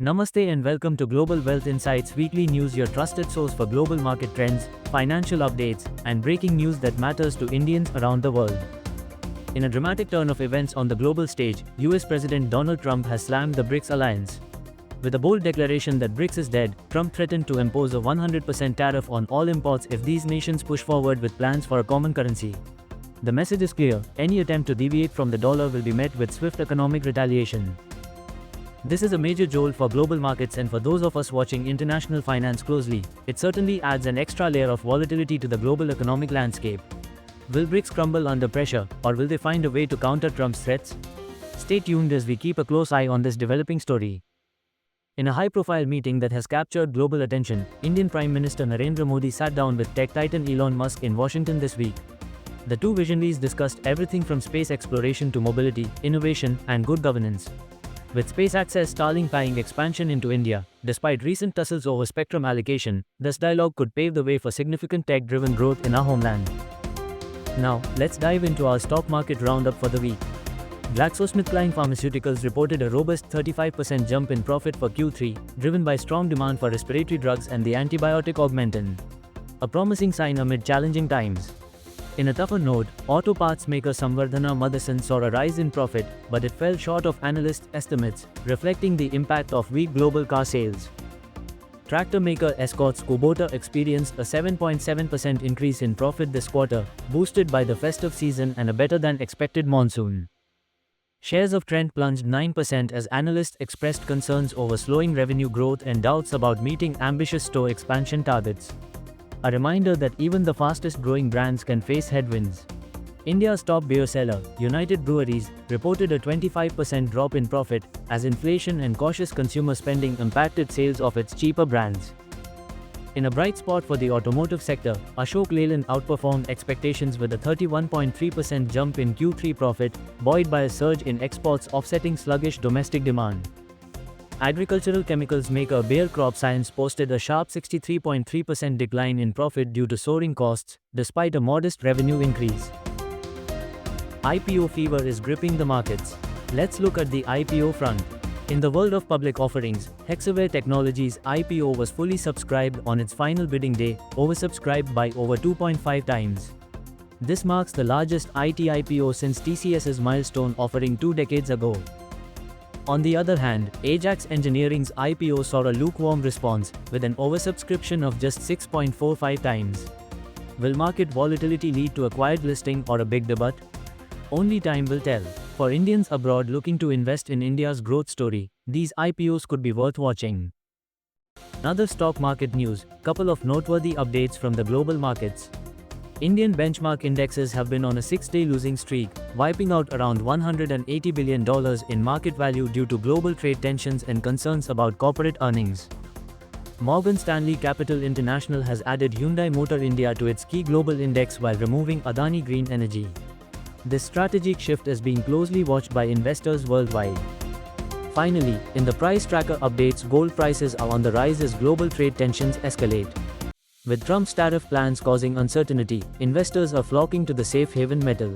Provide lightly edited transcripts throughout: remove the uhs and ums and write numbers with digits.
Namaste and welcome to Global Wealth Insights Weekly News, your trusted source for global market trends, financial updates, and breaking news that matters to Indians around the world. In a dramatic turn of events on the global stage, US President Donald Trump has slammed the BRICS alliance. With a bold declaration that BRICS is dead, Trump threatened to impose a 100% tariff on all imports if these nations push forward with plans for a common currency. The message is clear: any attempt to deviate from the dollar will be met with swift economic retaliation. This is a major jolt for global markets, and for those of us watching international finance closely, it certainly adds an extra layer of volatility to the global economic landscape. Will BRICS crumble under pressure, or will they find a way to counter Trump's threats? Stay tuned as we keep a close eye on this developing story. In a high-profile meeting that has captured global attention, Indian Prime Minister Narendra Modi sat down with tech titan Elon Musk in Washington this week. The two visionaries discussed everything from space exploration to mobility, innovation, and good governance. With space access Starlink eyeing expansion into India, despite recent tussles over spectrum allocation, this dialogue could pave the way for significant tech-driven growth in our homeland. Now, let's dive into our stock market roundup for the week. GlaxoSmithKline Pharmaceuticals reported a robust 35% jump in profit for Q3, driven by strong demand for respiratory drugs and the antibiotic Augmentin. A promising sign amid challenging times. In a tougher note, auto parts maker Samvardhana Motherson saw a rise in profit, but it fell short of analyst estimates, reflecting the impact of weak global car sales. Tractor maker Escorts Kubota experienced a 7.7% increase in profit this quarter, boosted by the festive season and a better-than-expected monsoon. Shares of Trent plunged 9% as analysts expressed concerns over slowing revenue growth and doubts about meeting ambitious store expansion targets. A reminder that even the fastest-growing brands can face headwinds. India's top beer seller, United Breweries, reported a 25% drop in profit, as inflation and cautious consumer spending impacted sales of its cheaper brands. In a bright spot for the automotive sector, Ashok Leyland outperformed expectations with a 31.3% jump in Q3 profit, buoyed by a surge in exports offsetting sluggish domestic demand. Agricultural chemicals maker Bayer Crop Science posted a sharp 63.3% decline in profit due to soaring costs, despite a modest revenue increase. IPO fever is gripping the markets. Let's look at the IPO front. In the world of public offerings, Hexaware Technologies' IPO was fully subscribed on its final bidding day, oversubscribed by over 2.5 times. This marks the largest IT IPO since TCS's milestone offering 2 decades ago. On the other hand, Ajax Engineering's IPO saw a lukewarm response, with an oversubscription of just 6.45 times. Will market volatility lead to a quiet listing or a big debut? Only time will tell. For Indians abroad looking to invest in India's growth story, these IPOs could be worth watching. Another stock market news: couple of noteworthy updates from the global markets. Indian benchmark indexes have been on a 6-day losing streak, wiping out around $180 billion in market value due to global trade tensions and concerns about corporate earnings. Morgan Stanley Capital International has added Hyundai Motor India to its key global index while removing Adani Green Energy. This strategic shift is being closely watched by investors worldwide. Finally, in the price tracker updates, gold prices are on the rise as global trade tensions escalate. With Trump's tariff plans causing uncertainty, investors are flocking to the safe haven metal.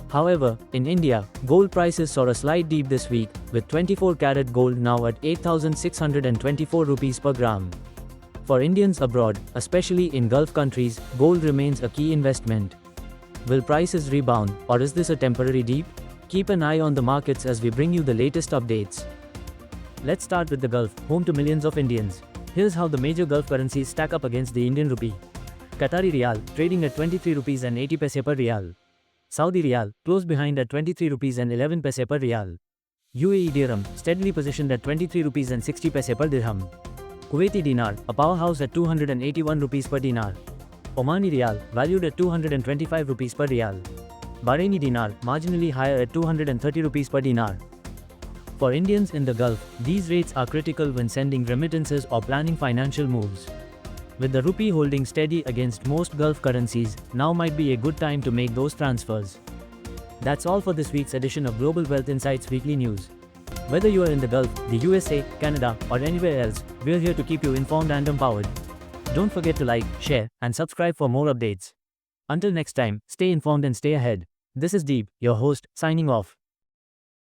However, in India, gold prices saw a slight dip this week, with 24-karat gold now at 8,624 rupees per gram. For Indians abroad, especially in Gulf countries, gold remains a key investment. Will prices rebound, or is this a temporary dip? Keep an eye on the markets as we bring you the latest updates. Let's start with the Gulf, home to millions of Indians. Here's how the major Gulf currencies stack up against the Indian rupee. Qatari Riyal, trading at 23 rupees and 80 paise per Riyal. Saudi Riyal, close behind at 23 rupees and 11 paise per Riyal. UAE Dirham, steadily positioned at 23 rupees and 60 paise per Dirham. Kuwaiti Dinar, a powerhouse at 281 rupees per dinar. Omani Riyal, valued at 225 rupees per Riyal. Bahraini Dinar, marginally higher at 230 rupees per dinar. For Indians in the Gulf, these rates are critical when sending remittances or planning financial moves. With the rupee holding steady against most Gulf currencies, now might be a good time to make those transfers. That's all for this week's edition of Global Wealth Insights Weekly News. Whether you are in the Gulf, the USA, Canada, or anywhere else, we're here to keep you informed and empowered. Don't forget to like, share, and subscribe for more updates. Until next time, stay informed and stay ahead. This is Deep, your host, signing off.